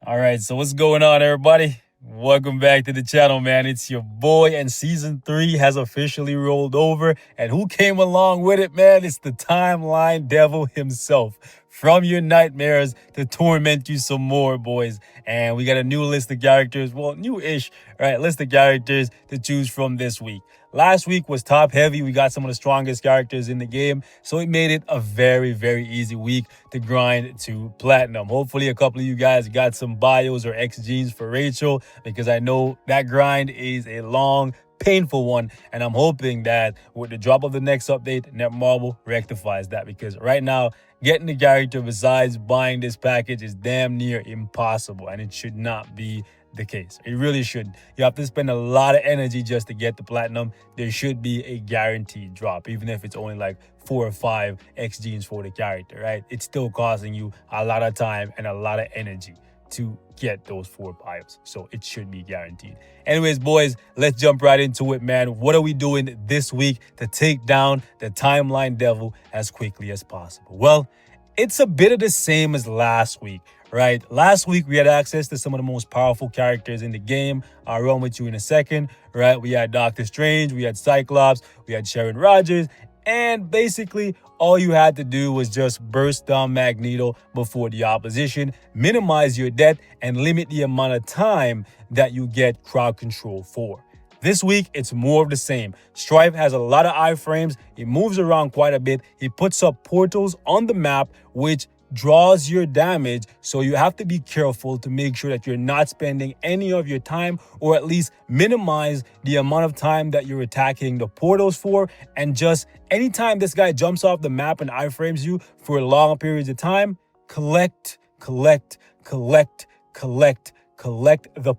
All right, so what's going on, everybody? Welcome back to the channel, man. It's your boy, and season 3 has officially rolled over. And who came along with it, man? It's the timeline devil himself. From your nightmares to torment you some more, boys. And we got a new list of characters, well, new-ish, right? List of characters to choose from this week. Last week was top heavy. We got some of the strongest characters in the game. So it made it a very, very easy week to grind to platinum. Hopefully a couple of you guys got some bios or XGs for Rachel, because I know that grind is a long, painful one, and I'm hoping that with the drop of the next update, Netmarble rectifies that, because right now getting the character besides buying this package is damn near impossible, and it should not be the case. It really shouldn't. You have to spend a lot of energy just to get the platinum. There should be a guaranteed drop, even if it's only like 4 or 5 XGs for the character, right? It's still costing you a lot of time and a lot of energy to get those 4 bios, so it should be guaranteed. Anyways, boys, let's jump right into it, man. What are we doing this week to take down the timeline devil as quickly as possible? Well, it's a bit of the same as last week, right? Last week we had access to some of the most powerful characters in the game. I'll run with you in a second, right? We had Doctor Strange, we had Cyclops, we had Sharon Rogers, and basically all you had to do was just burst down Magneto before the opposition, minimize your death, and limit the amount of time that you get crowd control for. This week, it's more of the same. STRYFE has a lot of iframes. He moves around quite a bit. He puts up portals on the map, which draws your damage, so you have to be careful to make sure that you're not spending any of your time, or at least minimize the amount of time that you're attacking the portals for. And just anytime this guy jumps off the map and iframes you for long periods of time, collect the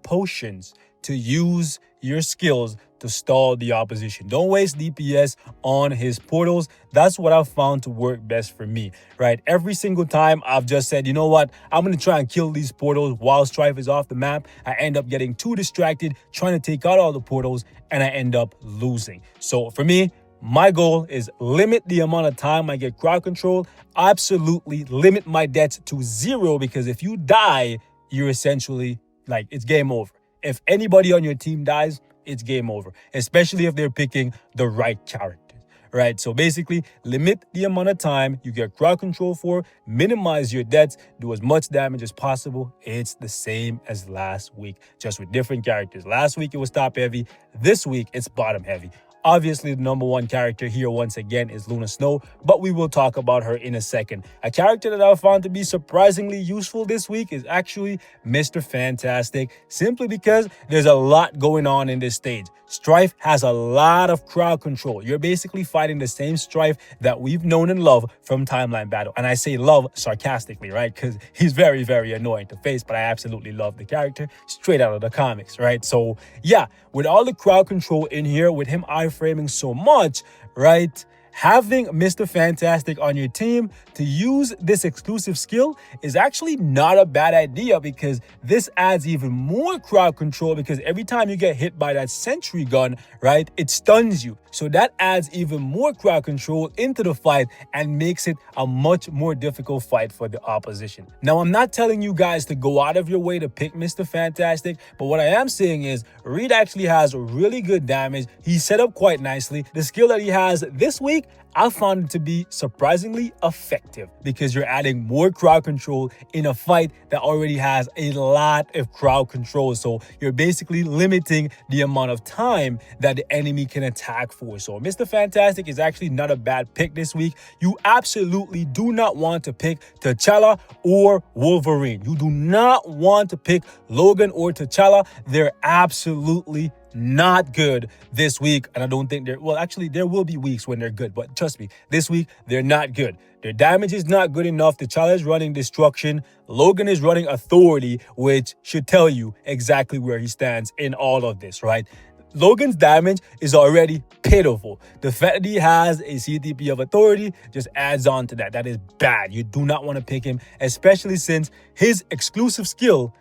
potions to use your skills to stall the opposition. Don't waste DPS on his portals. That's what I've found to work best for me, right? Every single time I've just said, you know what, I'm going to try and kill these portals while STRYFE is off the map. I end up getting too distracted trying to take out all the portals, and I end up losing. So for me, my goal is limit the amount of time I get crowd control. Absolutely limit my deaths to 0, because if you die, you're essentially like, it's game over. If anybody on your team dies, it's game over, especially if they're picking the right characters, right? So basically, limit the amount of time you get crowd control for, minimize your deaths, do as much damage as possible. It's the same as last week, just with different characters. Last week, it was top heavy. This week, it's bottom heavy. Obviously, the number 1 character here once again is Luna Snow, but we will talk about her in a second. A character that I found to be surprisingly useful this week is actually Mr. Fantastic, simply because there's a lot going on in this stage. STRYFE has a lot of crowd control. You're basically fighting the same STRYFE that we've known and love from Timeline Battle. And I say love sarcastically, right? Because he's very, very annoying to face, but I absolutely love the character straight out of the comics, right? So yeah, with all the crowd control in here, with him iframing so much, right? Having Mr. Fantastic on your team to use this exclusive skill is actually not a bad idea, because this adds even more crowd control, because every time you get hit by that sentry gun, right, it stuns you. So that adds even more crowd control into the fight and makes it a much more difficult fight for the opposition. Now, I'm not telling you guys to go out of your way to pick Mr. Fantastic, but what I am saying is Reed actually has really good damage. He's set up quite nicely. The skill that he has this week, I found it to be surprisingly effective, because you're adding more crowd control in a fight that already has a lot of crowd control. So you're basically limiting the amount of time that the enemy can attack for. So Mr. Fantastic is actually not a bad pick this week. You absolutely do not want to pick T'Challa or Wolverine. You do not want to pick Logan or T'Challa. They're absolutely not good this week, and I don't think they're, well, actually there will be weeks when they're good, but trust me, this week they're not good. Their damage is not good enough. T'Challa is running Destruction. Logan is running Authority, which should tell you exactly where he stands in all of this, right? Logan's damage is already pitiful. The fact that he has a CTP of Authority just adds on to that. That is bad. You do not want to pick him, especially since his exclusive skill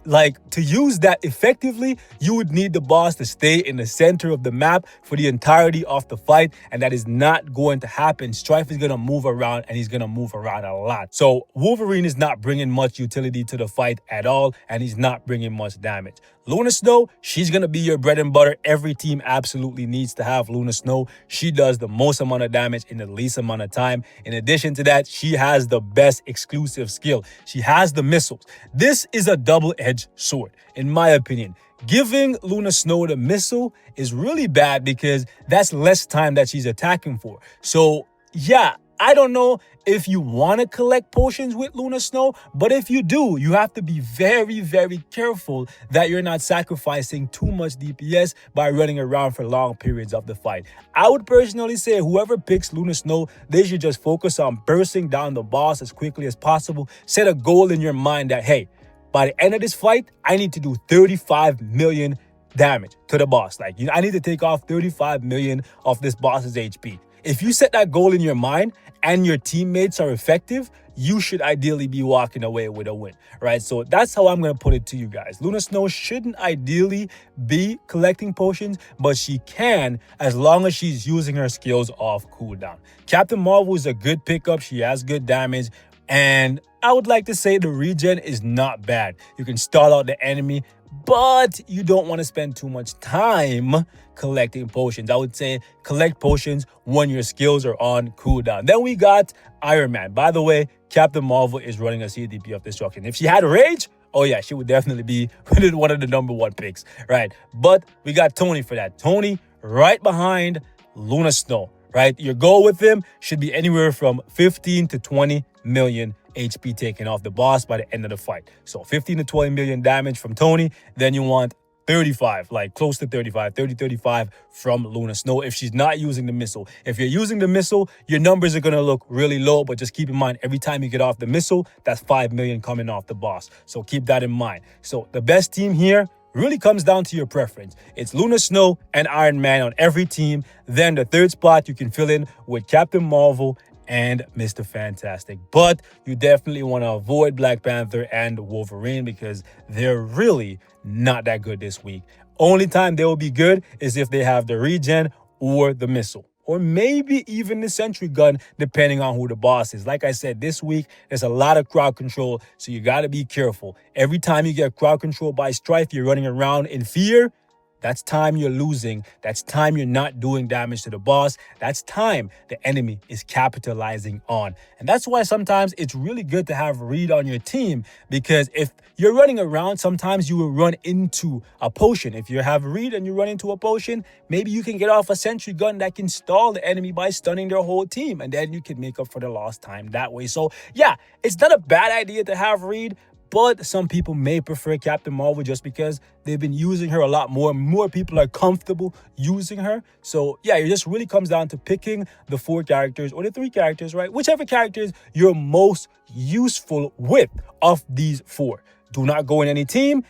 like, to use that effectively, you would need the boss to stay in the center of the map for the entirety of the fight, and that is not going to happen. STRYFE is going to move around, and he's going to move around a lot. So Wolverine is not bringing much utility to the fight at all, and he's not bringing much damage. Luna Snow, she's going to be your bread and butter. Every team absolutely needs to have Luna Snow. She does the most amount of damage in the least amount of time. In addition to that, she has the best exclusive skill. She has the missiles. This is a double-edged sword, in my opinion. Giving Luna Snow the missile is really bad because that's less time that she's attacking for. So, yeah, I don't know if you want to collect potions with Luna Snow, but if you do, you have to be very, very careful that you're not sacrificing too much DPS by running around for long periods of the fight. I would personally say whoever picks Luna Snow, they should just focus on bursting down the boss as quickly as possible. Set a goal in your mind that, hey, by the end of this fight, I need to do 35 million damage to the boss. Like, I need to take off 35 million of this boss's HP. If you set that goal in your mind and your teammates are effective, you should ideally be walking away with a win, right? So that's how I'm going to put it to you guys. Luna Snow shouldn't ideally be collecting potions, but she can as long as she's using her skills off cooldown. Captain Marvel is a good pickup. She has good damage. And I would like to say the regen is not bad. You can stall out the enemy, but you don't want to spend too much time collecting potions. I would say collect potions when your skills are on cooldown. Then we got Iron Man. By the way, Captain Marvel is running a CDP of Destruction. If she had Rage, oh yeah, she would definitely be one of the #1 picks, right? But we got Tony for that. Tony right behind Luna Snow, right? Your goal with him should be anywhere from 15 to 20 million HP taken off the boss by the end of the fight. So 15 to 20 million damage from Tony. Then you want 35, like close to 35, 30, 35 from Luna Snow if she's not using the missile. If you're using the missile, your numbers are going to look really low, but just keep in mind, every time you get off the missile, that's 5 million coming off the boss. So keep that in mind. So the best team here really comes down to your preference. It's Luna Snow and Iron Man on every team. Then the third spot you can fill in with Captain Marvel and Mr. Fantastic. But you definitely want to avoid Black Panther and Wolverine because they're really not that good this week. Only time they will be good is if they have the regen or the missile, or maybe even the sentry gun, depending on who the boss is. Like I said, this week, there's a lot of crowd control, so you got to be careful. Every time you get crowd control by STRYFE, you're running around in fear. That's time you're losing. That's time you're not doing damage to the boss. That's time the enemy is capitalizing on. And that's why sometimes it's really good to have Reed on your team, because if you're running around, sometimes you will run into a potion. If you have Reed and you run into a potion, maybe you can get off a sentry gun that can stall the enemy by stunning their whole team, and then you can make up for the lost time that way. So yeah, it's not a bad idea to have Reed, but some people may prefer Captain Marvel just because they've been using her a lot more. More people are comfortable using her. So yeah, it just really comes down to picking the 4 characters or the 3 characters, right? Whichever characters you're most useful with of these 4. Do not go in any team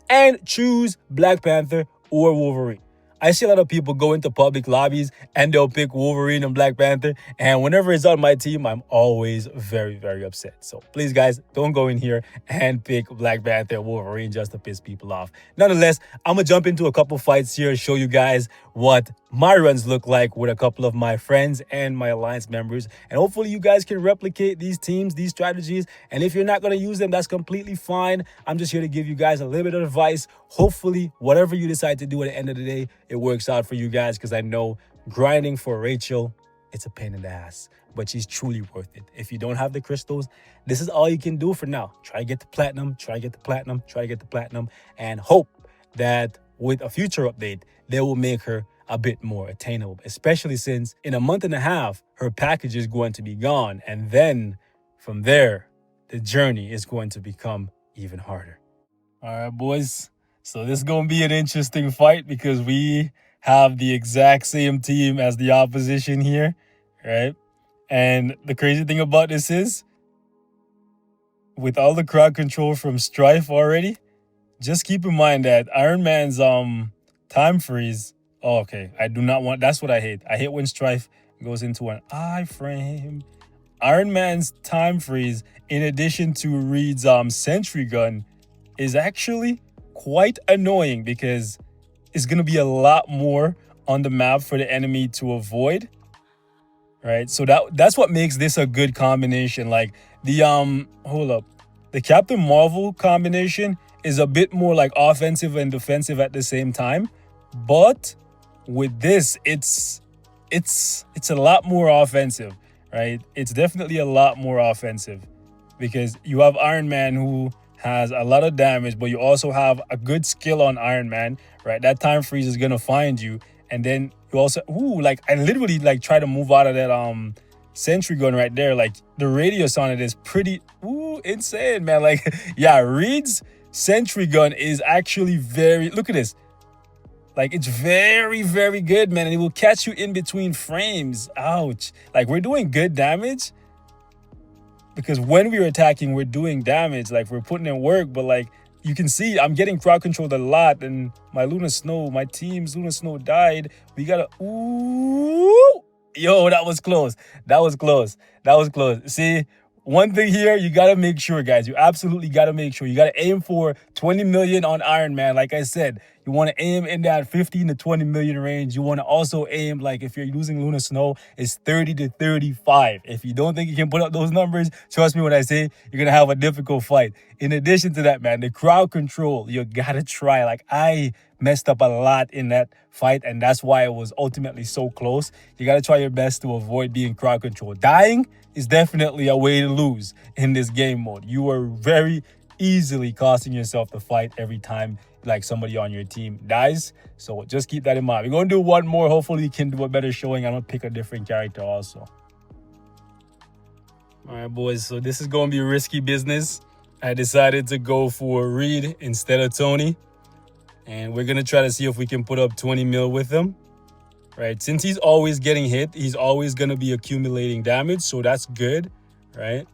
and choose Black Panther or Wolverine. I see a lot of people go into public lobbies and they'll pick Wolverine and Black Panther. And whenever it's on my team, I'm always very, very upset. So please, guys, don't go in here and pick Black Panther or Wolverine just to piss people off. Nonetheless, I'm going to jump into a couple fights here and show you guys what my runs look like with a couple of my friends and my alliance members. And hopefully you guys can replicate these teams, these strategies. And if you're not going to use them, that's completely fine. I'm just here to give you guys a little bit of advice. Hopefully, whatever you decide to do at the end of the day, it works out for you guys, because I know grinding for Rachel, it's a pain in the ass, but she's truly worth it. If you don't have the crystals, this is all you can do for now. Try to get the platinum, try to get the platinum, try to get the platinum, and hope that with a future update, they will make her a bit more attainable, especially since in a month and a half, her package is going to be gone. And then from there, the journey is going to become even harder. All right, boys. So this is going to be an interesting fight because we have the exact same team as the opposition here, right? And the crazy thing about this is, with all the crowd control from STRYFE already, just keep in mind that Iron Man's time freeze. Oh, okay. I do not want, that's what I hate. I hate when STRYFE goes into an iframe. Iron Man's time freeze, in addition to Reed's sentry gun, is actually quite annoying because it's going to be a lot more on the map for the enemy to avoid, right? So that's what makes this a good combination. Like the hold up. The Captain Marvel combination is a bit more like offensive and defensive at the same time. But with this, it's a lot more offensive, right? It's definitely a lot more offensive because you have Iron Man who has a lot of damage, but you also have a good skill on Iron Man, right? That time freeze is gonna find you, and then you also like I literally like try to move out of that sentry gun right there. Like the radius on it is pretty insane, man. Like yeah, Reed's sentry gun is actually very, look at this. Like it's very, very good, man. And it will catch you in between frames. Ouch. Like we're doing good damage because when we're attacking, we're doing damage. Like we're putting in work, but like you can see I'm getting crowd controlled a lot, and my my team's Luna Snow died. We gotta yo, that was close. That was close. That was close. See, one thing here, you got to make sure, guys. You absolutely got to make sure. You got to aim for 20 million on Iron Man. Like I said, you want to aim in that 15 to 20 million range. You want to also aim, like if you're using Luna Snow, it's 30 to 35. If you don't think you can put up those numbers, trust me when I say you're going to have a difficult fight. In addition to that, man, the crowd control, you got to try. Like I messed up a lot in that fight, and that's why it was ultimately so close. You got to try your best to avoid being crowd control. Dying is definitely a way to lose in this game mode. You are very easily costing yourself the fight every time like somebody on your team dies. So just keep that in mind. We're going to do one more. Hopefully you can do a better showing. I'm going to pick a different character also. All right, boys. So this is going to be risky business. I decided to go for Reed instead of Tony. And we're going to try to see if we can put up 20 mil with him. Right, since he's always getting hit, he's always going to be accumulating damage, so that's good, right?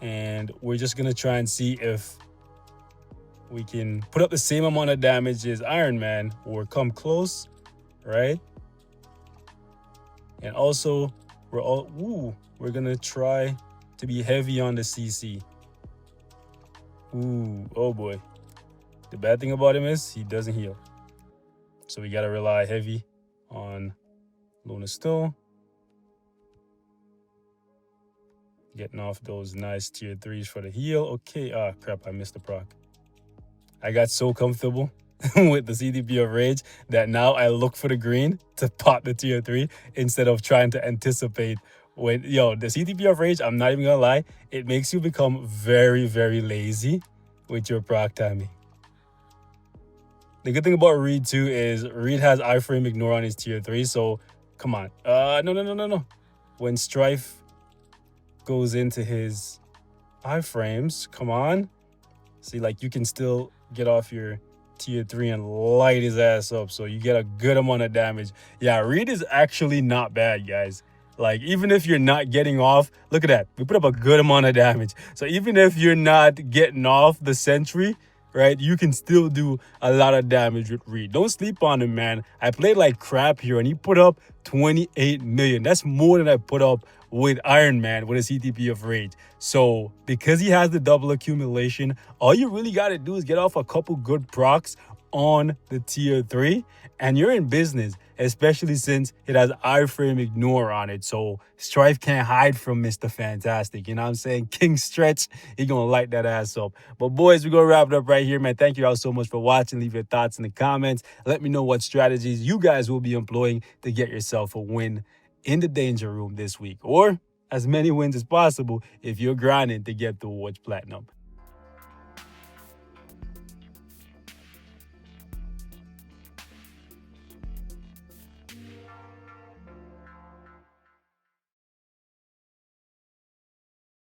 And we're just going to try and see if we can put up the same amount of damage as Iron Man or come close, right? And also, we're going to try to be heavy on the CC. Oh boy. The bad thing about him is he doesn't heal. So we got to rely heavy on Luna Snow. Getting off those nice tier 3s for the heal. Okay, crap, I missed the proc. I got so comfortable with the CTP of Rage that now I look for the green to pop the tier 3 instead of trying to anticipate when, the CTP of Rage, I'm not even gonna lie, it makes you become very, very lazy with your proc timing. The good thing about Reed too is Reed has iframe ignore on his tier 3, so come on. No. When STRYFE goes into his iframes, come on. See, like you can still get off your tier 3 and light his ass up, so you get a good amount of damage. Yeah, Reed is actually not bad, guys. Like, even if you're not getting off, look at that. We put up a good amount of damage. So even if you're not getting off the sentry, right, you can still do a lot of damage with Reed. Don't sleep on him, man. I played like crap here, and he put up 28 million. That's more than I put up with Iron Man with a CTP of Rage. So because he has the double accumulation, all you really got to do is get off a couple good procs on the tier 3, and you're in business, especially since it has iframe ignore on it. So STRYFE can't hide from Mr. Fantastic. You know what I'm saying? King Stretch, he gonna light that ass up. But boys, we're gonna wrap it up right here, man. Thank you all so much for watching. Leave your thoughts in the comments. Let me know what strategies you guys will be employing to get yourself a win in the danger room this week, or as many wins as possible if you're grinding to get towards platinum.